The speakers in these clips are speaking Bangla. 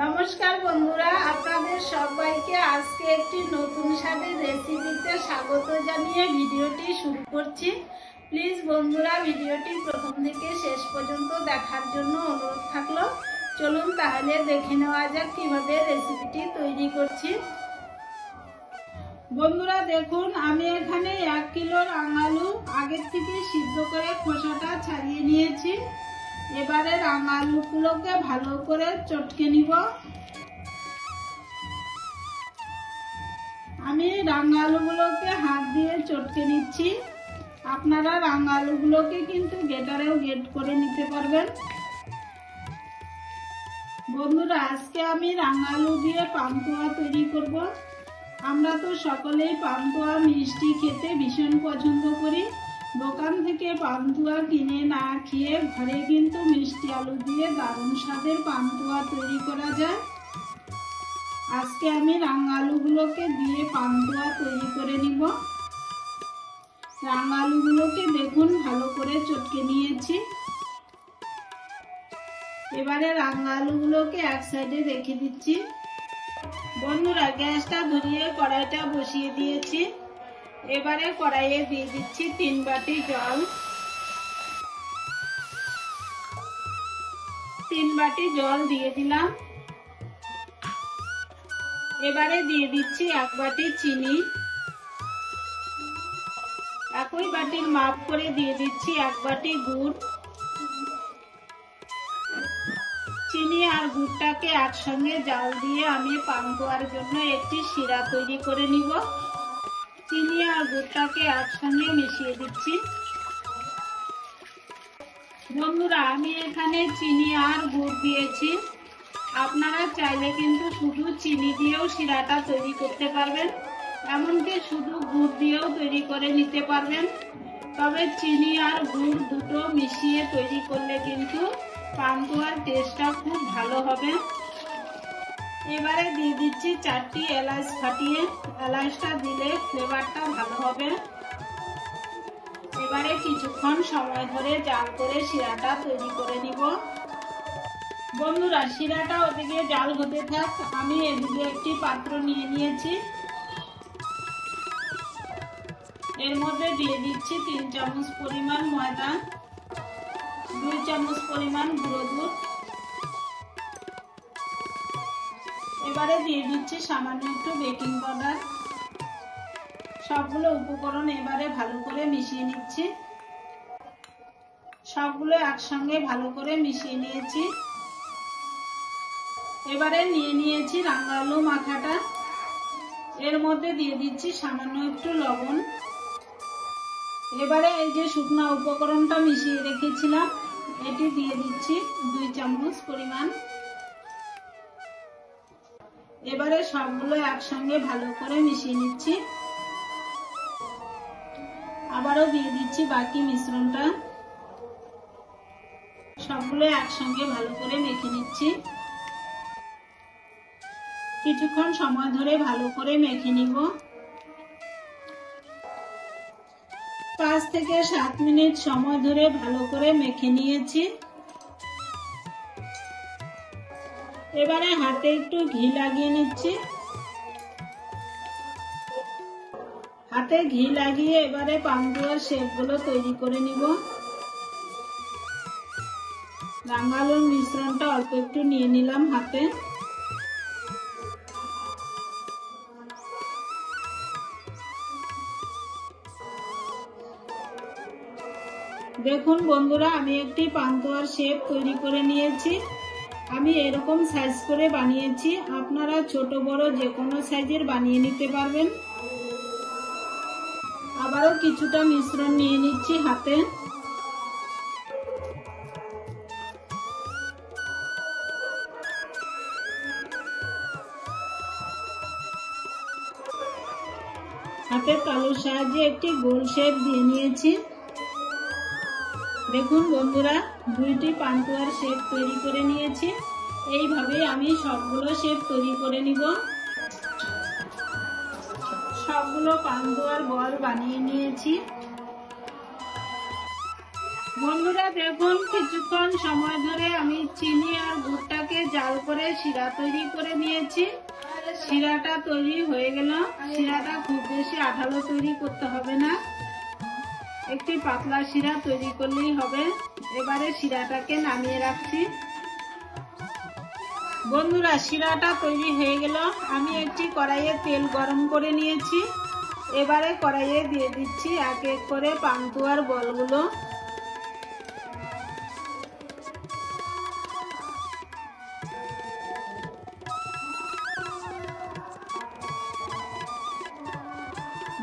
নমস্কার বন্ধুরা, আপনাদের সবাইকে আজকে একটি নতুন স্বাদের রেসিপিতে স্বাগত জানিয়ে ভিডিওটি শুরু করছি। প্লিজ বন্ধুরা, ভিডিওটি প্রথম থেকে শেষ পর্যন্ত দেখার জন্য অনুরোধ থাকলো। চলুন তাহলে দেখে নেওয়া যাক কিভাবে রেসিপিটি তৈরি করছি। বন্ধুরা দেখুন, আমি এখানে 1 কিলো রাঙালু আগের থেকে সিদ্ধ করে খোসাটা ছাড়িয়ে নিয়েছি। এবারে রাঙালুগুলোকে ভালো করে চটকে নিব। আমি রাঙালুগুলোকে হাত দিয়ে চটকে নিচ্ছি। আপনারা রাঙালুগুলোকে কিন্তু গ্রেটারেও গ্রেট করে নিতে পারবেন। বন্ধুরা, আজকে আমি রাঙালু দিয়ে পান্তুয়া তৈরি করব। আমরা তো সকলেই পান্তুয়া মিষ্টি খেতে ভীষণ পছন্দ করি। দোকান থেকে পান্তুয়া কিনে না খেয়ে ঘরে কিন্তু মিষ্টি আলু দিয়ে দারুণ স্বাদের পান্তুয়া তৈরি করা যায়। আজকে আমি রাঙালুগুলোকে দিয়ে পান্তুয়া তৈরি করে নিব। রাঙালুগুলোকে দেখুন ভালো করে চটকে নিয়েছি। এবারে রাঙালুগুলোকে এক সাইডে রেখে দিচ্ছি। বন্ধুরা, গ্যাসটা ধরিয়ে কড়াইটা বসিয়ে দিয়েছি। এবারে কড়াইয়ে দিয়ে দিচ্ছি 3 বাটি জল। 3 বাটি জল দিয়ে দিলাম। এবারে দিয়ে দিচ্ছি 1 বাটি চিনি। একই বাটির মাপ করে দিয়ে দিচ্ছি 1 বাটি গুড়। চিনি আর গুড়টাকে একসঙ্গে জাল দিয়ে আমি পান্তুয়ার জন্য একটি শিরা তৈরি করে নিব। চিনি আর গুড়টাকে একসঙ্গে মিশিয়ে দিচ্ছি। বন্ধুরা, আমি এখানে চিনি আর গুড় দিয়েছি। আপনারা চাইলে কিন্তু শুধু চিনি দিয়েও শিরাটা তৈরি করতে পারবেন, এমনকি শুধু গুড় দিয়েও তৈরি করে নিতে পারবেন। তবে চিনি আর গুড় দুটো মিশিয়ে তৈরি করলে কিন্তু পান্তুয়ার টেস্টটা খুব ভালো হবে। এবারে দিয়ে দিচ্ছি 4টি এলাচ ফাটিয়ে। এলাচটা দিলে ফ্লেভারটা ভালো হবে। এবারে কিছুক্ষণ সময় ধরে জাল করে শিরাটা তৈরি করে নিব। বন্ধুরা, শিরাটা ওদিকে জাল হতে থাক, আমি এদিকে একটি পাত্র নিয়ে নিয়েছি। এর মধ্যে দিয়ে দিচ্ছি 3 চামচ পরিমাণ ময়দা, 2 চামচ পরিমাণ গুঁড়ো দুধ। এবারে দিয়ে দিচ্ছি সামান্য একটু বেকিং পাউডার। সবগুলো উপকরণ এবারে ভালো করে মিশিয়ে নিচ্ছি। সবগুলো একসঙ্গে ভালো করে মিশিয়ে নিয়েছি। এবারে নিয়ে নিয়েছি রাঙালু মাখাটা। এর মধ্যে দিয়ে দিচ্ছি সামান্য একটু লবণ। এবারে এই যে শুকনো উপকরণটা মিশিয়ে রেখেছিলাম, এটি দিয়ে দিচ্ছি 2 চামচ পরিমাণ। এবারে সবগুলো একসঙ্গে ভালো করে মিশিয়ে নিচ্ছি। আবারও দিয়ে দিচ্ছি বাকি মিশ্রণটা। সবগুলো একসঙ্গে ভালো করে মেখে নিচ্ছি। কিছুক্ষণ সময় ধরে ভালো করে মেখে নিব। 5 থেকে 7 মিনিট সময় ধরে ভালো করে মেখে নিয়েছি। এবারে হাতে একটু ঘি লাগিয়ে নিচ্ছি। হাতে ঘি লাগিয়ে এবারে পান্তুয়ার শেপগুলো তৈরি করে নিব। রাঙালুর মিশ্রণটা অল্প একটু নিয়ে নিলাম হাতে। দেখুন বন্ধুরা, আমি একটি পান্তুয়ার শেপ তৈরি করে নিয়েছি। আমি এরকম সাইজ করে বানিয়েছি। আপনারা ছোট বড় যে কোনো সাইজের বানিয়ে নিতে পারবেন। আবারও কিছুটা মিশ্রণ নিয়ে নিচ্ছি হাতে। হাতের তালুর সাহায্যে একটি গোল শেপ দিয়ে নিয়েছি। দেখুন বন্ধুরা, 2টি পান্তুয়ার শেপ তৈরি করে নিয়েছি। এইভাবে আমি সবগুলো শেপ তৈরি করে নিব। সবগুলো পান্তুয়ার বল বানিয়ে নিয়েছি। বন্ধুরা দেখুন, কিছুক্ষণ সময় ধরে আমি চিনি আর গুড়টাকে জাল করে করে শিরা তৈরি করে নিয়েছি। শিরাটা তৈরি হয়ে গেল। শিরাটা খুব বেশি আঠালো তৈরি করতে হবে না, একটি পাতলা শিরা তৈরি করলেই হবে। এবারে শিরাটাকে নামিয়ে রাখছি। বন্ধুরা, শিরাটা তৈরি হয়ে গেল। আমি একটি কড়াইয়ে তেল গরম করে নিয়েছি। এবারে কড়াইয়ে দিয়ে দিচ্ছি এক এক করে পান্তুয়ার বলগুলো।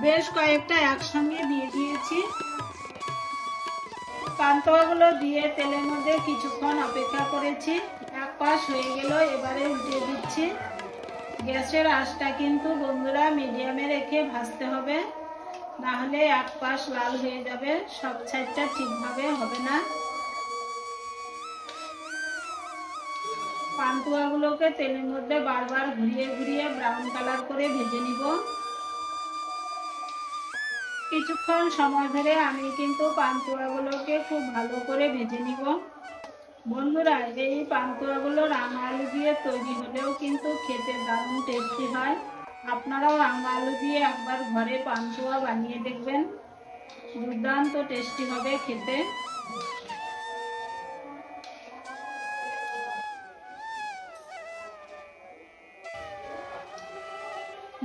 বেশ কয়েকটা একসঙ্গে দিয়ে দিয়েছি। পান্তুয়াগুলো দিয়ে তেলের মধ্যে কিছুক্ষণ অপেক্ষা করেছি। এক পাশ হয়ে গেল, এবারে উল্টে দিচ্ছি। গ্যাসের আঁচটা কিন্তু বন্ধুরা মিডিয়ামে রেখে ভাজতে হবে, না হলে এক পাশ লাল হয়ে যাবে, সব সাইডটা ঠিকভাবে হবে না। পান্তুয়াগুলোকে তেলের মধ্যে বারবার ঘুরিয়ে ঘুরিয়ে ব্রাউন কালার করে ভেজে নিব। কিছুক্ষণ সময় ধরে আমি কিন্তু পান্তুয়াগুলোকে খুব ভালো করে ভেজে নিব। বন্ধুরা, এই পান্তুয়াগুলো রাঙা আলু দিয়ে তৈরি হলেও কিন্তু খেতে দারুণ টেস্টি হয়। আপনারাও রাঙা আলু দিয়ে একবার ঘরে পান্তুয়া বানিয়ে দেখবেন, দুর্দান্ত টেস্টি হবে খেতে।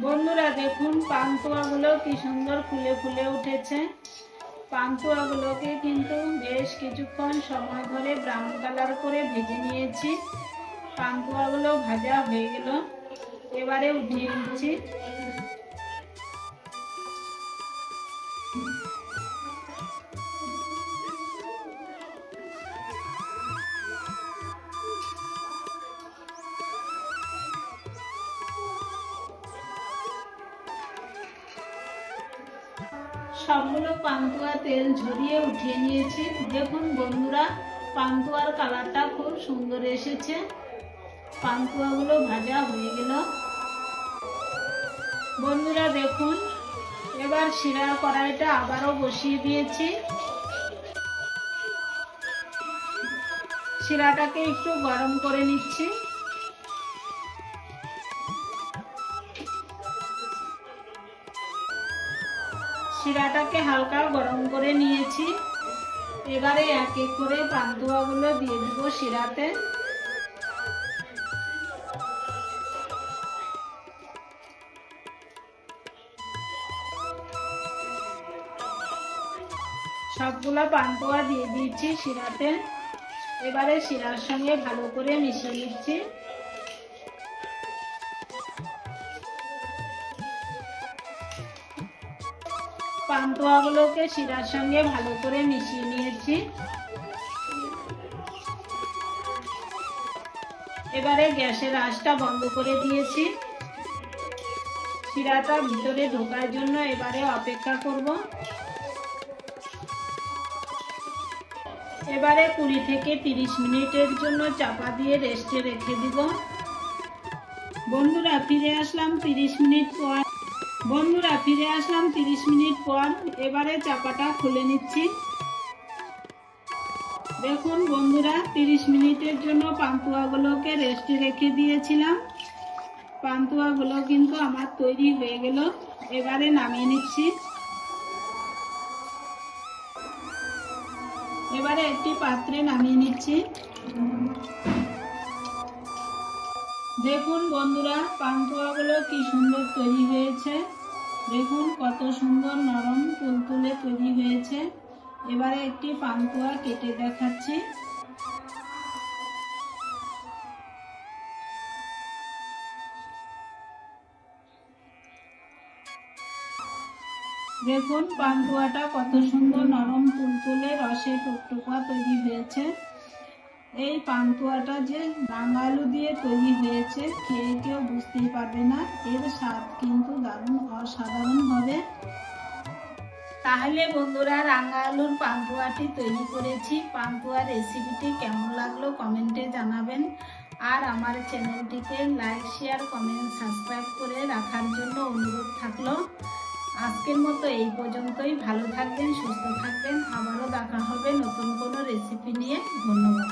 বন্ধুরা দেখুন, পান্তুয়াগুলো কি সুন্দর ফুলে ফুলে উঠেছে। পান্তুয়াগুলোকে কিন্তু বেশ কিছুক্ষণ সময় ধরে ব্রাউন কালার করে ভেজে নিয়েছি। পান্তুয়াগুলো ভাজা হয়ে গেল, এবারে উঠিয়ে নিচ্ছি। সবগুলো পান্তুয়া তেল ঝরিয়ে উঠিয়ে নিয়েছি। দেখুন বন্ধুরা, পান্তুয়ার কালারটা খুব সুন্দর এসেছে। পান্তুয়াগুলো ভাজা হয়ে গেল। বন্ধুরা দেখুন, এবার শিরার কড়াইটা আবারও বসিয়ে দিয়েছি। শিরাটাকে একটু গরম করে নিচ্ছি। শিরাটাকে হালকা গরম করে নিয়েছি। এবারে এক এক করে পান্তুয়াগুলো দিয়ে দিব শিরাতে। সবগুলো পান্তুয়া দিয়ে দিচ্ছি শিরাতে। এবারে শিরার সঙ্গে ভালো করে মিশিয়ে নিচ্ছি। পান্তুয়াগুলোকে শিরার সঙ্গে ভালো করে মিশিয়ে নিয়েছি। এবারে গ্যাসের আঁচটা বন্ধ করে দিয়েছি। শিরাটা ভিতরে ঢোকার জন্য এবারে অপেক্ষা করব। এবারে 20 থেকে 30 মিনিটের জন্য চাপা দিয়ে রেস্টে রেখে দিব। বন্ধুরা ফিরে আসলাম 30 মিনিট পর। বন্ধুরা ফিরে আসলাম 30 মিনিট পর। এবারে চাপাটা খুলে নিচ্ছি। দেখুন বন্ধুরা, 30 মিনিটের জন্য পান্তুয়াগুলোকে রেস্টে রেখে দিয়েছিলাম। পান্তুয়াগুলো কিন্তু আমার তৈরি হয়ে গেল। এবারে নামিয়ে নিচ্ছি। এবারে একটি পাত্রে নামিয়ে নিচ্ছি। দেখুন বন্ধুরা, পান্তুয়াগুলো কি সুন্দর তৈরি হয়েছে। দেখুন কত সুন্দর নরম তুলতুলে তৈরি হয়েছে। এবারে একটি পান্তুয়া কেটে দেখাচ্ছি। দেখুন পান্তুয়াটা কত সুন্দর নরম তুলতুলে রসে টুকটুকা তৈরি হয়েছে। এই পান্তুয়াটা যে রাঙা আলু দিয়ে তৈরি হয়েছে, খেয়ে কেউ বুঝতেই পারবে না। এর স্বাদ কিন্তু দারুণ অসাধারণ হবে। তাহলে বন্ধুরা, রাঙা আলুর পান্তুয়াটি তৈরি করেছি। পান্তুয়ার রেসিপিটি কেমন লাগলো কমেন্টে জানাবেন। আর আমার চ্যানেলটিকে লাইক, শেয়ার, কমেন্ট, সাবস্ক্রাইব করে রাখার জন্য অনুরোধ থাকলো। আজকের মতো এই পর্যন্তই। ভালো থাকবেন, সুস্থ থাকবেন। আবারও দেখা হবে নতুন কোনো রেসিপি নিয়ে। ধন্যবাদ।